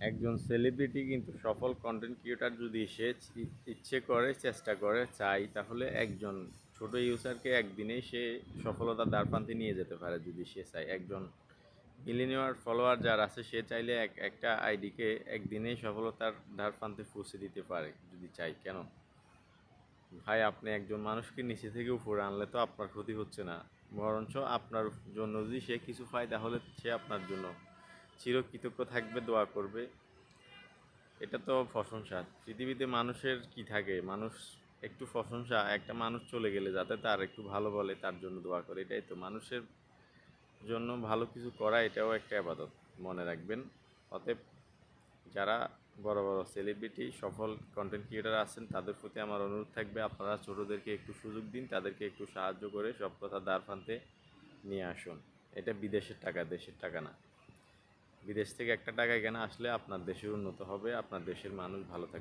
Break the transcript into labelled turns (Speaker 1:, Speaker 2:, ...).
Speaker 1: একজন সেলিব্রিটি কিন্তু সফল কন্টেন্ট ক্রিয়েটার যদি সে ইচ্ছে করে, চেষ্টা করে, চায়, তাহলে একজন ছোট ইউজারকে একদিনেই সে সফলতার দ্বারপ্রান্তে নিয়ে যেতে পারে যদি সে চায়। একজন মিলিনিয়ার ফলোয়ার যার আছে সে চাইলে একটা আইডিকে একদিনেই সফলতার দ্বারপ্রান্তে পৌঁছে দিতে পারে যদি চাই। কেন ভাই, আপনি একজন মানুষকে নিচে থেকে উপরে আনলে তো আপনার ক্ষতি হচ্ছে না, বরঞ্চ আপনার জন্য যদি সে কিছু পায় তাহলে সে আপনার জন্য চিরকৃতজ্ঞ থাকবে, দোয়া করবে। এটা তো প্রশংসা। পৃথিবীতে মানুষের কি থাকে, মানুষ একটু প্রশংসা, একটা মানুষ চলে গেলে যাতে তার একটু ভালো বলে, তার জন্য দোয়া করে, এটাই তো মানুষের জন্য ভালো কিছু করা, এটাও একটা ইবাদত, মনে রাখবেন। অতএব যারা বড় বড় সেলিব্রিটি সফল কন্টেন্ট ক্রিয়েটার আছেন তাদের প্রতি আমার অনুরোধ থাকবে, আপনারা ছোটোদেরকে একটু সুযোগ দিন, তাদেরকে একটু সাহায্য করে সব কথা দ্বার প্রান্তে নিয়ে আসুন। এটা বিদেশের টাকা, দেশের টাকা না। বিদেশ থেকে একটা টাকা এখানে আসলে আপনার দেশের উন্নত হবে, আপনার দেশের মানুষ ভালো থাকবে।